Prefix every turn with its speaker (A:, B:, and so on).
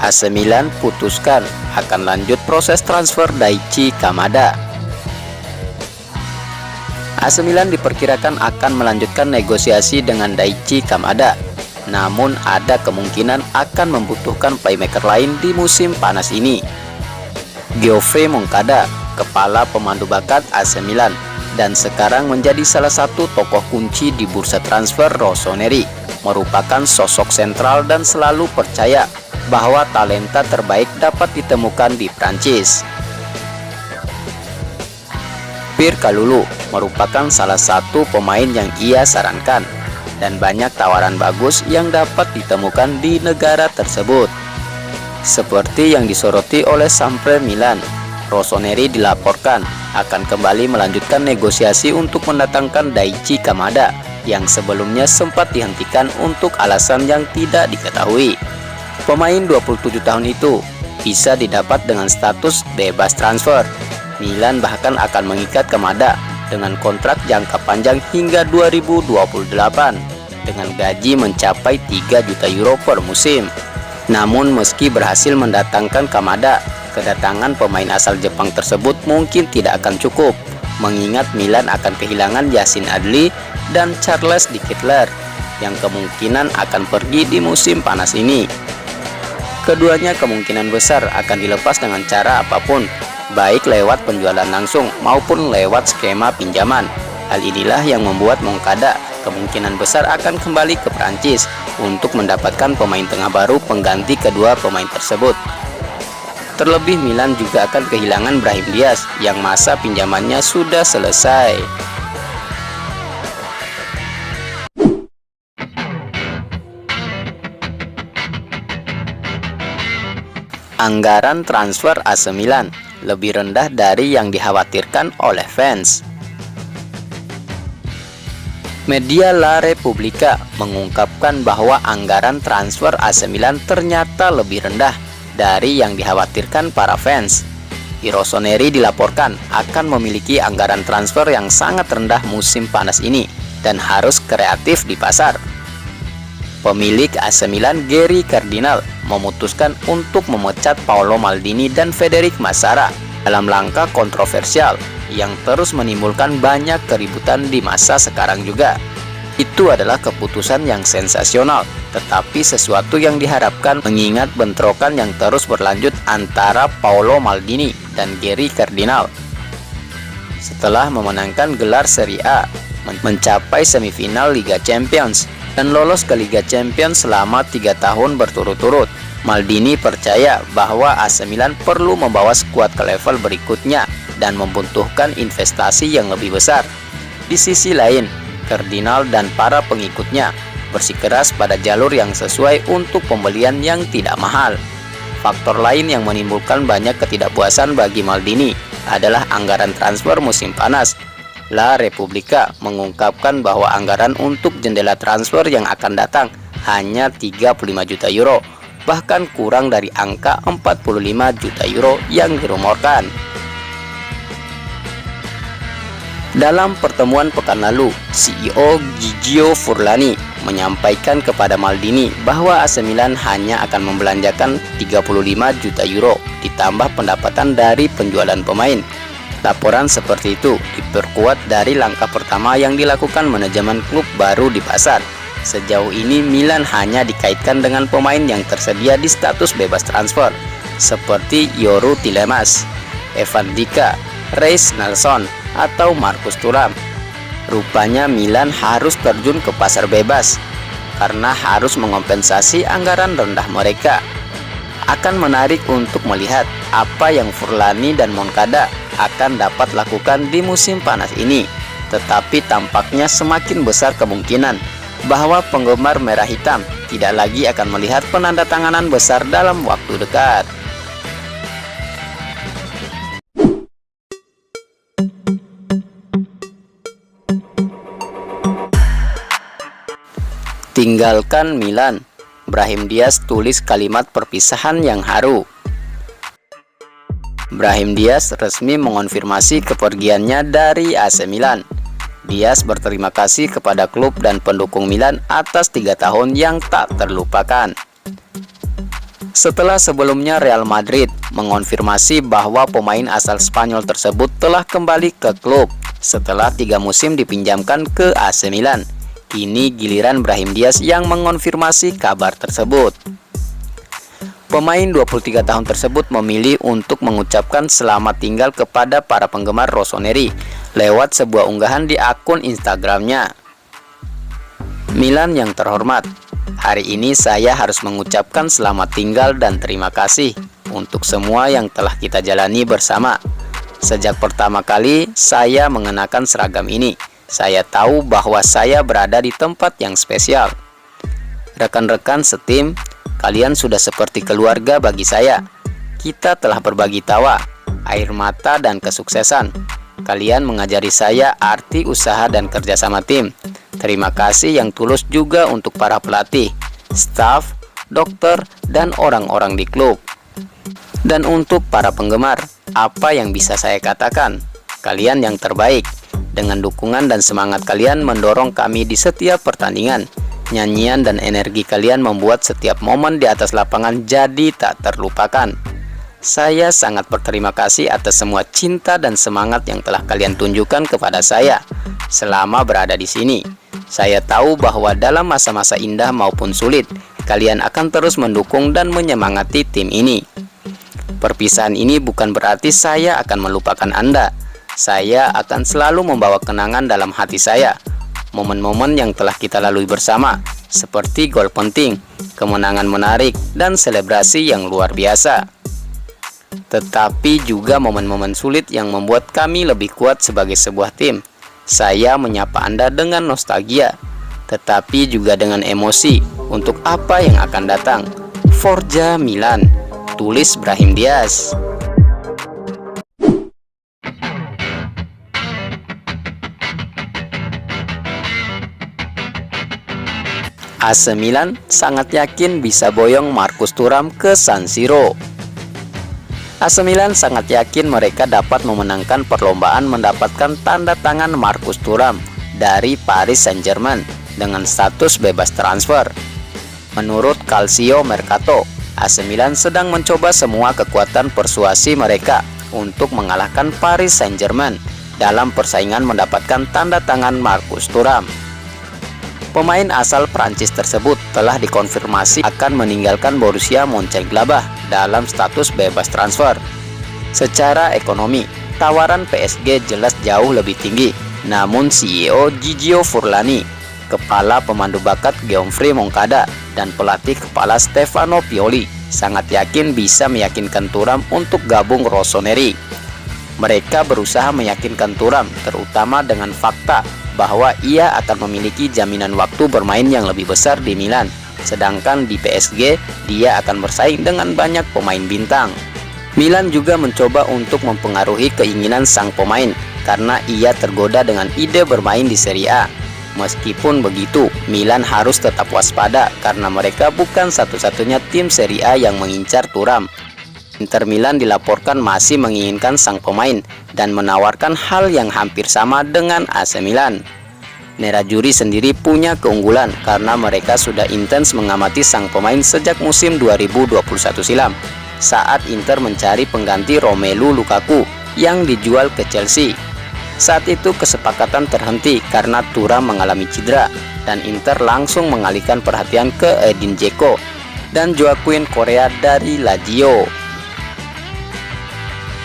A: AC Milan putuskan akan lanjut proses transfer Daichi Kamada. AC Milan diperkirakan akan melanjutkan negosiasi dengan Daichi Kamada, namun ada kemungkinan akan membutuhkan playmaker lain di musim panas ini. Giove Moncada, kepala pemandu bakat AC Milan, dan sekarang menjadi salah satu tokoh kunci di bursa transfer Rossoneri, merupakan sosok sentral dan selalu percaya bahwa talenta terbaik dapat ditemukan di Prancis. Pierre Kalulu merupakan salah satu pemain yang ia sarankan, dan banyak tawaran bagus yang dapat ditemukan di negara tersebut. Seperti yang disoroti oleh Sempre Milan, Rossoneri dilaporkan akan kembali melanjutkan negosiasi untuk mendatangkan Daichi Kamada yang sebelumnya sempat dihentikan untuk alasan yang tidak diketahui. Pemain 27 tahun itu bisa didapat dengan status bebas transfer. Milan bahkan akan mengikat Kamada dengan kontrak jangka panjang hingga 2028 dengan gaji mencapai 3 juta euro per musim. Namun meski berhasil mendatangkan Kamada, kedatangan pemain asal Jepang tersebut mungkin tidak akan cukup, mengingat Milan akan kehilangan Yacine Adli dan Charles de Ketelaere yang kemungkinan akan pergi di musim panas ini. Keduanya kemungkinan besar akan dilepas dengan cara apapun, baik lewat penjualan langsung maupun lewat skema pinjaman. Hal inilah yang membuat Moncada kemungkinan besar akan kembali ke Prancis untuk mendapatkan pemain tengah baru pengganti kedua pemain tersebut. Terlebih Milan juga akan kehilangan Brahim Diaz yang masa pinjamannya sudah selesai. Anggaran transfer AC Milan lebih rendah dari yang dikhawatirkan oleh fans. Media La Repubblica mengungkapkan bahwa anggaran transfer AC Milan ternyata lebih rendah dari yang dikhawatirkan para fans. Rossoneri dilaporkan akan memiliki anggaran transfer yang sangat rendah musim panas ini dan harus kreatif di pasar. Pemilik AC Milan Geri Cardinal memutuskan untuk memecat Paolo Maldini dan Federic Massara dalam langkah kontroversial yang terus menimbulkan banyak keributan di masa sekarang juga. Itu adalah keputusan yang sensasional, tetapi sesuatu yang diharapkan mengingat bentrokan yang terus berlanjut antara Paolo Maldini dan Geri Cardinal. Setelah memenangkan gelar Serie A, mencapai semifinal Liga Champions, dan lolos ke Liga Champions selama 3 tahun berturut-turut, Maldini percaya bahwa AC Milan perlu membawa skuad ke level berikutnya dan membutuhkan investasi yang lebih besar. Di sisi lain, Cardinal dan para pengikutnya bersikeras pada jalur yang sesuai untuk pembelian yang tidak mahal. Faktor lain yang menimbulkan banyak ketidakpuasan bagi Maldini adalah anggaran transfer musim panas. La Repubblica mengungkapkan bahwa anggaran untuk jendela transfer yang akan datang hanya 35 juta euro, bahkan kurang dari angka 45 juta euro yang dirumorkan. Dalam pertemuan pekan lalu, CEO Gigio Furlani menyampaikan kepada Maldini bahwa AC Milan hanya akan membelanjakan 35 juta euro ditambah pendapatan dari penjualan pemain. Laporan seperti itu diperkuat dari langkah pertama yang dilakukan manajemen klub baru di pasar. Sejauh ini Milan hanya dikaitkan dengan pemain yang tersedia di status bebas transfer, seperti Yoru Tielemans, Evan Dika, Reiss Nelson, atau Marcus Thuram. Rupanya Milan harus terjun ke pasar bebas, karena harus mengompensasi anggaran rendah mereka. Akan menarik untuk melihat apa yang Furlani dan Moncada akan dapat lakukan di musim panas ini, tetapi tampaknya semakin besar kemungkinan bahwa penggemar merah hitam tidak lagi akan melihat penandatanganan besar dalam waktu dekat. Tinggalkan Milan, Brahim Diaz tulis kalimat perpisahan yang haru. Brahim Diaz resmi mengonfirmasi kepergiannya dari AC Milan. Diaz berterima kasih kepada klub dan pendukung Milan atas 3 tahun yang tak terlupakan. Setelah sebelumnya Real Madrid mengonfirmasi bahwa pemain asal Spanyol tersebut telah kembali ke klub setelah 3 musim dipinjamkan ke AC Milan, kini giliran Brahim Diaz yang mengonfirmasi kabar tersebut. Pemain 23 tahun tersebut memilih untuk mengucapkan selamat tinggal kepada para penggemar Rossoneri lewat sebuah unggahan di akun Instagramnya. Milan yang terhormat, hari ini saya harus mengucapkan selamat tinggal dan terima kasih untuk semua yang telah kita jalani bersama. Sejak pertama kali saya mengenakan seragam ini, saya tahu bahwa saya berada di tempat yang spesial. Rekan-rekan setim, kalian sudah seperti keluarga bagi saya. Kita telah berbagi tawa, air mata, dan kesuksesan. Kalian mengajari saya arti usaha dan kerjasama tim. Terima kasih yang tulus juga untuk para pelatih, staf, dokter, dan orang-orang di klub. Dan untuk para penggemar, apa yang bisa saya katakan? Kalian yang terbaik. Dengan dukungan dan semangat kalian mendorong kami di setiap pertandingan. Nyanyian dan energi kalian membuat setiap momen di atas lapangan jadi tak terlupakan. Saya sangat berterima kasih atas semua cinta dan semangat yang telah kalian tunjukkan kepada saya selama berada di sini. Saya tahu bahwa dalam masa-masa indah maupun sulit, kalian akan terus mendukung dan menyemangati tim ini. Perpisahan ini bukan berarti saya akan melupakan Anda. Saya akan selalu membawa kenangan dalam hati saya. Momen-momen yang telah kita lalui bersama, seperti gol penting, kemenangan menarik, dan selebrasi yang luar biasa. Tetapi juga momen-momen sulit yang membuat kami lebih kuat sebagai sebuah tim. Saya menyapa Anda dengan nostalgia, tetapi juga dengan emosi untuk apa yang akan datang. Forza Milan, tulis Brahim Diaz. AC Milan sangat yakin bisa boyong Marcus Thuram ke San Siro. AC Milan sangat yakin mereka dapat memenangkan perlombaan mendapatkan tanda tangan Marcus Thuram dari Paris Saint-Germain dengan status bebas transfer. Menurut Calcio Mercato, AC Milan sedang mencoba semua kekuatan persuasi mereka untuk mengalahkan Paris Saint-Germain dalam persaingan mendapatkan tanda tangan Marcus Thuram. Pemain asal Prancis tersebut telah dikonfirmasi akan meninggalkan Borussia Mönchengladbach dalam status bebas transfer. Secara ekonomi, tawaran PSG jelas jauh lebih tinggi. Namun CEO Gigio Furlani, kepala pemandu bakat Geoffrey Moncada, dan pelatih kepala Stefano Pioli sangat yakin bisa meyakinkan Thuram untuk gabung Rossoneri. Mereka berusaha meyakinkan Thuram terutama dengan fakta bahwa ia akan memiliki jaminan waktu bermain yang lebih besar di Milan, sedangkan di PSG dia akan bersaing dengan banyak pemain bintang. Milan juga mencoba untuk mempengaruhi keinginan sang pemain karena ia tergoda dengan ide bermain di Serie A. Meskipun begitu, Milan harus tetap waspada karena mereka bukan satu-satunya tim Serie A yang mengincar Thuram. Inter Milan dilaporkan masih menginginkan sang pemain dan menawarkan hal yang hampir sama dengan AC Milan. Nerazzurri sendiri punya keunggulan karena mereka sudah intens mengamati sang pemain sejak musim 2021 silam, saat Inter mencari pengganti Romelu Lukaku yang dijual ke Chelsea. Saat itu kesepakatan terhenti karena Thuram mengalami cedera dan Inter langsung mengalihkan perhatian ke Edin Dzeko dan Joaquin Correa dari Lazio.